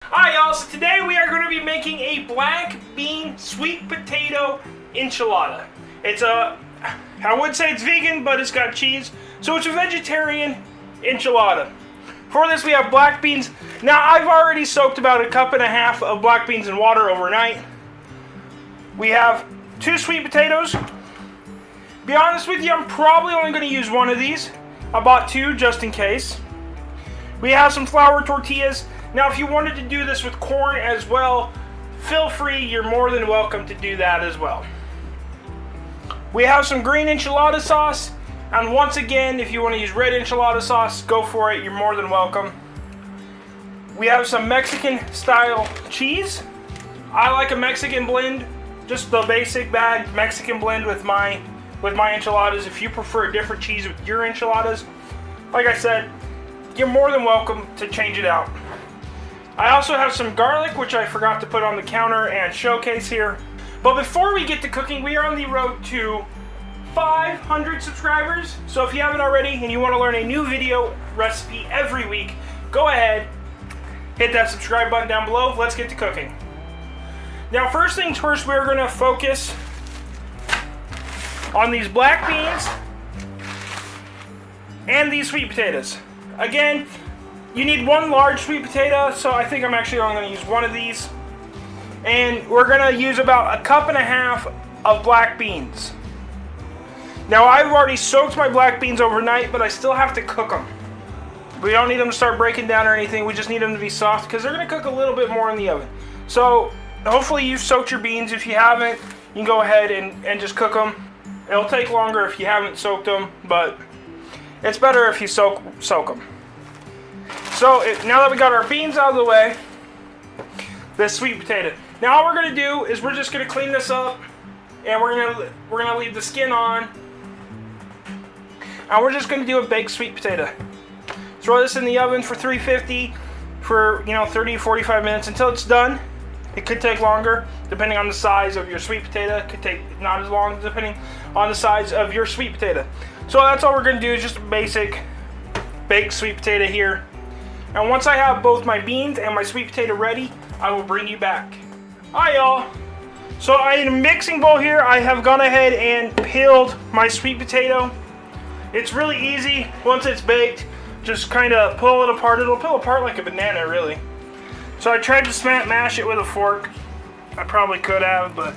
Hi y'all, so today we are going to be making a black bean sweet potato enchilada. It's I would say it's vegan, but it's got cheese, so it's a vegetarian enchilada. For this we have black beans. Now I've already soaked about 1.5 cups of black beans in water overnight. We have 2 sweet potatoes. Be honest with you, I'm probably only going to use one of these. I bought 2 just in case. We have some flour tortillas. Now, if you wanted to do this with corn as well, feel free, you're more than welcome to do that as well. We have some green enchilada sauce, and once again, if you want to use red enchilada sauce, go for it, you're more than welcome. We have some Mexican style cheese. I like a Mexican blend, just the basic bag Mexican blend with my enchiladas. If you prefer a different cheese with your enchiladas, like I said, you're more than welcome to change it out. I also have some garlic, which I forgot to put on the counter and showcase here. But before we get to cooking, we are on the road to 500 subscribers. So if you haven't already and you want to learn a new video recipe every week, go ahead, hit that subscribe button down below. Let's get to cooking. Now, first things first, we're going to focus on these black beans and these sweet potatoes. Again, you need 1 large sweet potato, so I think I'm actually only going to use 1 of these. And we're going to use about 1.5 cups of black beans. Now, I've already soaked my black beans overnight, but I still have to cook them. We don't need them to start breaking down or anything. We just need them to be soft because they're going to cook a little bit more in the oven. So, hopefully you've soaked your beans. If you haven't, you can go ahead and just cook them. It'll take longer if you haven't soaked them, but it's better if you soak them. So now that we got our beans out of the way, this sweet potato. Now all we're gonna do is we're just gonna clean this up, and we're gonna leave the skin on, and we're just gonna do a baked sweet potato. Throw this in the oven for 350 for 30 to 45 minutes until it's done. It could take longer depending on the size of your sweet potato. It could take not as long depending on the size of your sweet potato. So that's all we're gonna do, is just a basic baked sweet potato here. And once I have both my beans and my sweet potato ready, I will bring you back. Hi y'all. So in a mixing bowl here, I have gone ahead and peeled my sweet potato. It's really easy once it's baked. Just kind of pull it apart. It'll pull apart like a banana, really. So I tried to mash it with a fork. I probably could have, but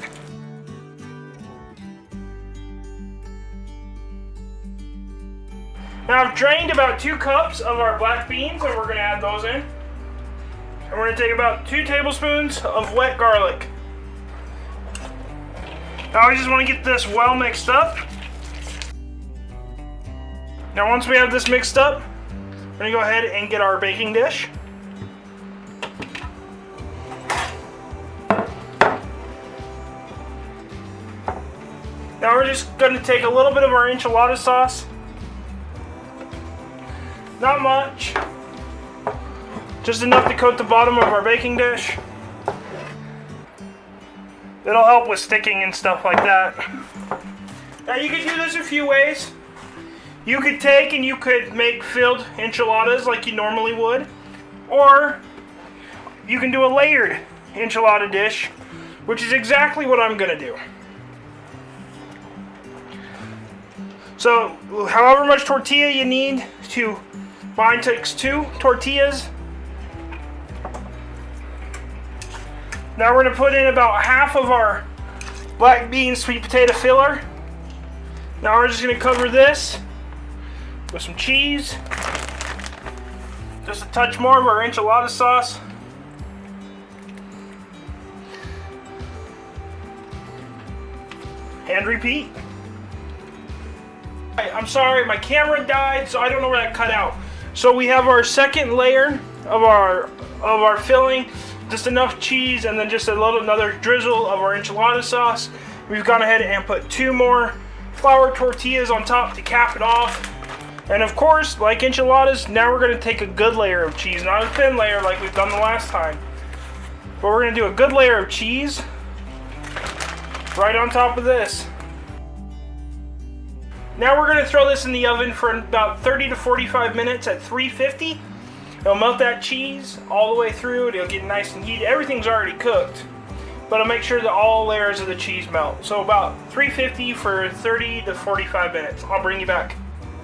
now I've drained about 2 cups of our black beans, and we're going to add those in. And we're going to take about 2 tablespoons of wet garlic. Now we just want to get this well mixed up. Now once we have this mixed up, we're going to go ahead and get our baking dish. Now we're just going to take a little bit of our enchilada sauce. Not much, just enough to coat the bottom of our baking dish. It'll help with sticking and stuff like that. Now you could do this a few ways. You could take and you could make filled enchiladas like you normally would, or you can do a layered enchilada dish, which is exactly what I'm gonna do. So, however much tortilla you need to, mine takes 2 tortillas. Now we're going to put in about half of our black bean sweet potato filler. Now we're just going to cover this with some cheese. Just a touch more of our enchilada sauce. And repeat. I'm sorry, my camera died, so I don't know where that cut out. So we have our second layer of our filling, just enough cheese, and then just another drizzle of our enchilada sauce. We've gone ahead and put 2 more flour tortillas on top to cap it off. And of course, like enchiladas, now we're going to take a good layer of cheese, not a thin layer like we've done the last time. But we're going to do a good layer of cheese right on top of this. Now we're going to throw this in the oven for about 30 to 45 minutes at 350. It'll melt that cheese all the way through. It'll get nice and heated. Everything's already cooked, but I'll make sure that all layers of the cheese melt. So about 350 for 30 to 45 minutes. I'll bring you back.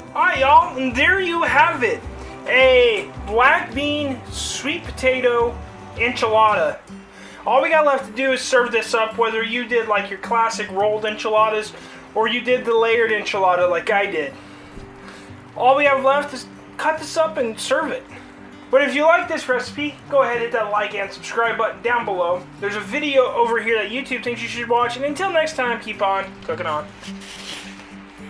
Alright, y'all, and there you have it. A black bean sweet potato enchilada. All we got left to do is serve this up, whether you did like your classic rolled enchiladas or you did the layered enchilada like I did. All we have left is cut this up and serve it. But if you like this recipe, go ahead and hit that like and subscribe button down below. There's a video over here that YouTube thinks you should watch, and until next time, keep on cooking on.